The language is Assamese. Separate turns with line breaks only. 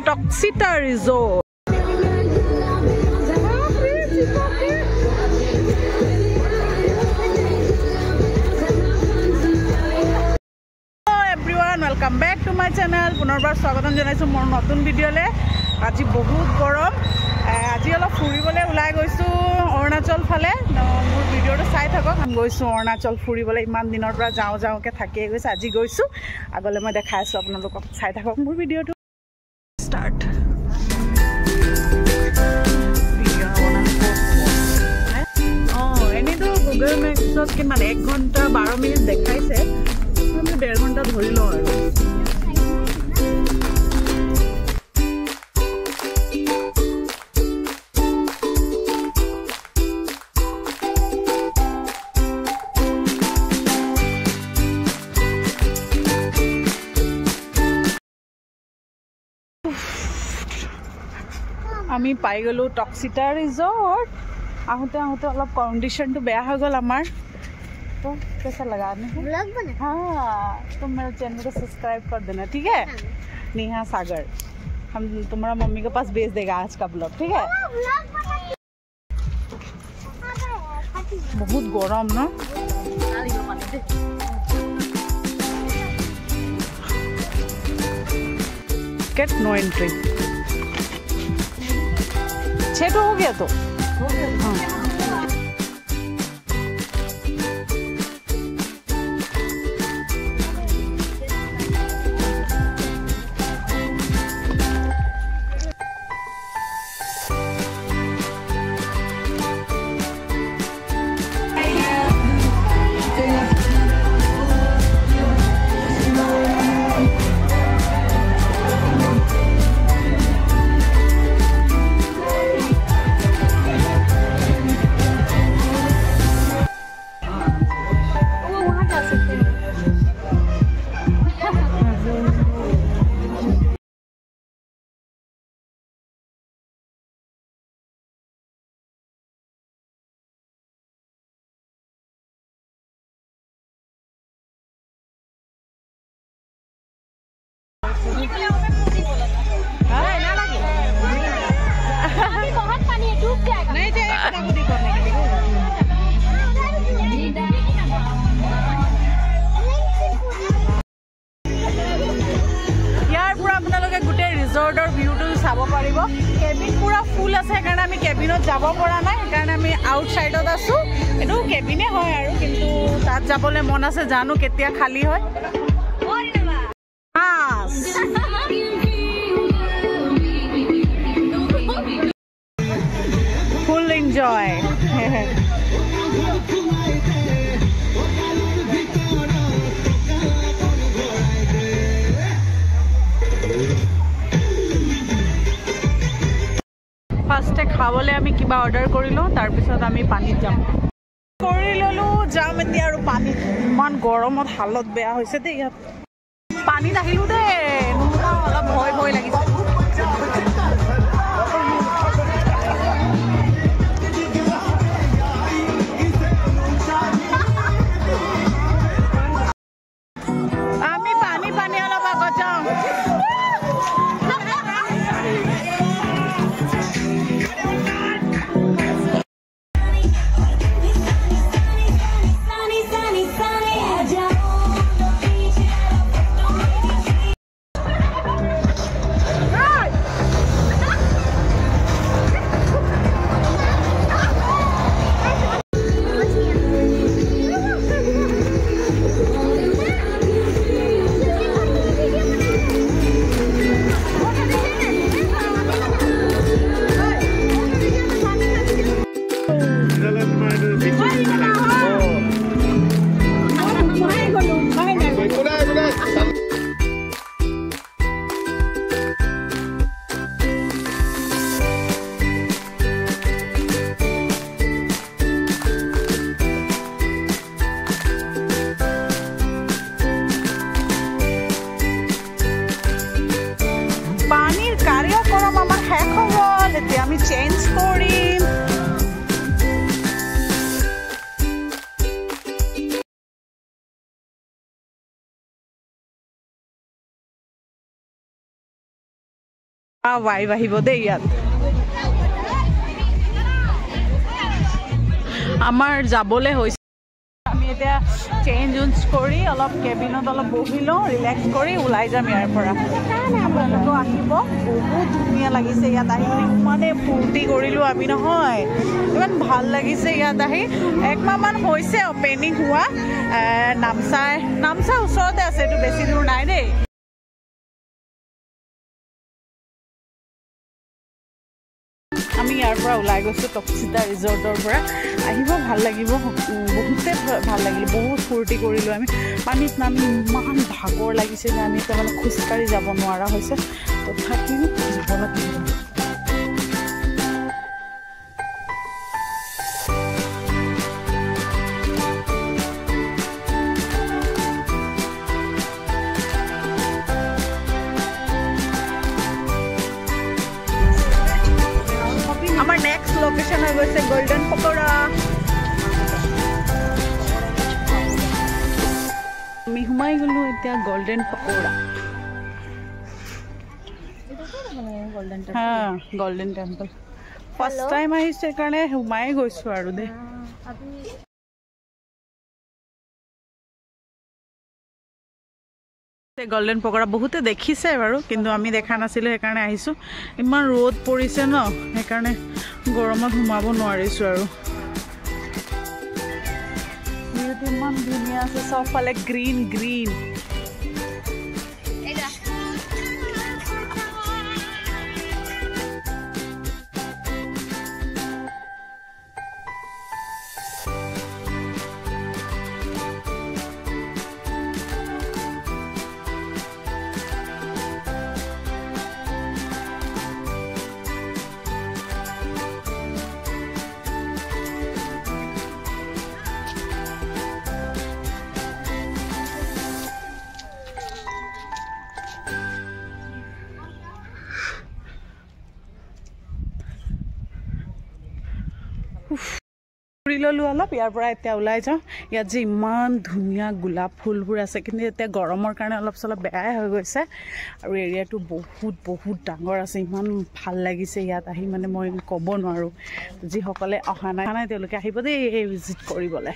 টক্সিটা resort. Welcome back to my channel पुनर्बार स्वागतम जानाइছো मोर नतुन भिडिओले। আজি बहुत गरम আজি অলপ ফুৰিবলৈ ওলাই গৈছো অৰুণাচল ফালে। মোৰ ভিডিওটো চাই থাকক। আমি গৈছো অৰুণাচল ফুৰিবলৈ, ইমান দিনৰ পৰা যাওঁকে থাকিয়ে গৈছে। আজি গৈছো, আগলৈ মই দেখাই আছো আপোনালোকক। চাই থাকক মোৰ ভিডিওটো। স্টার্ট এনেইতো গুগল মেপছত কিমান 1 ঘণ্টা 12 মিনিট দেখাইছে, আমি 1.5 ঘণ্টা ধৰি লওঁ আৰু। আমি পাই গলো টক্সিটা रिजॉर्ट। आते आते अलग कंडीशन तो बेया हो गल हमार। तो कैसा लगा ब्लॉग बना? हाँ, तुम मेरे चैनल को सब्सक्राइब कर देना, ठीक है? नेहा सागर हम तुम्हारा मम्मी के पास भेज देगा आज का ब्लॉग, ठीक है? बहुत गरम ना। Gate no entry. 6 तो हो गया तो हाँ। रिजॉर्टर व्यूटो चाब पारिब। केबिन पूरा फुल আছে कारण আমি কেবিনত যাব পৰা নাই, কাৰণ আমি আউটসাইডত আছো। এটো কেবিনে হয় আৰু, কিন্তু তাত যাবলৈ মন আছে, জানো কেতিয়া খালি হয়। Full enjoy. ফাৰ্ষ্টে খাবলৈ আমি কিবা অৰ্ডাৰ কৰিলোঁ, তাৰপিছত আমি পানীত যাম। কৰি ল'লোঁ, যাম এতিয়া আৰু পানীত। ইমান গৰমত হালত বেয়া হৈছে দেই। ইয়াত পানীত আহিলোঁ দেই, অলপ ভয় ভয় লাগিছে। আমি পানী অলপ আগত যাওঁ। আমি চেঞ্জ করিম। वाइब আহিব দেই ইয়াত আমাৰ যাবলে হৈছে আমি এটা চেঞ্জ কৰি অলপ কেবিনত অলপ বহিলো ৰিলেক্স কৰি ওলাই যাম ইয়াৰ পৰা আপোনালোক আহিব বহুত ধুনীয়া লাগিছে ইয়াত আহি মানে ফূৰ্তি কৰিলো আমি নহয় ইমান ভাল লাগিছে ইয়াত আহি একমাহ মান হৈছে ওপেনিং হোৱা নামচা ওচৰতে আছে এটো বেছি দূৰ নাই দেই আমি ইয়াৰ পৰা ওলাই গৈছো টক্সিতা ৰিজৰ্টৰ পৰা আহিব ভাল লাগিব বহুতে ভাল লাগিল বহুত ফূৰ্তি কৰিলো আমি পানীত নামি ইমান ভাগৰ লাগিছে যে আমি এটা মানে খোজকাঢ়ি যাব নোৱাৰা হৈছে তথাপিও জীৱনত लोकेशन है वैसे गोल्डन पकोड़ा मी हुमाई गलो इत्या गोल्डन पकोड़ा हां गोल्डन टेंपल फर्स्ट टाइम आइसे কাৰণে हुमाई গৈছো আৰু দে गोल्डन पकोड़ा बहुते देखिছে বাৰু কিন্তু আমি দেখা নাছিল সেই কাৰণে আহিছো ইমান ৰ'দ পৰিছে ন সেই কাৰণে গৰমত ঘুমাব নোৱাৰিছো আৰু ইমান ধুনীয়া আছে সবফালে গ্ৰীন গ্ৰীন ললো অলপ ইয়াৰ পৰা এতিয়া ওলাই যাওঁ ইয়াত যে ইমান ধুনীয়া গোলাপ ফুলবোৰ আছে কিন্তু এতিয়া গৰমৰ কাৰণে অলপ চলপ বেয়াই হৈ গৈছে আৰু এৰিয়াটো বহুত ডাঙৰ আছে ইমান ভাল লাগিছে ইয়াত আহি মানে মই ক'ব নোৱাৰো যিসকলে অহা নাই তেওঁলোকে আহিব দেই ভিজিট কৰিবলৈ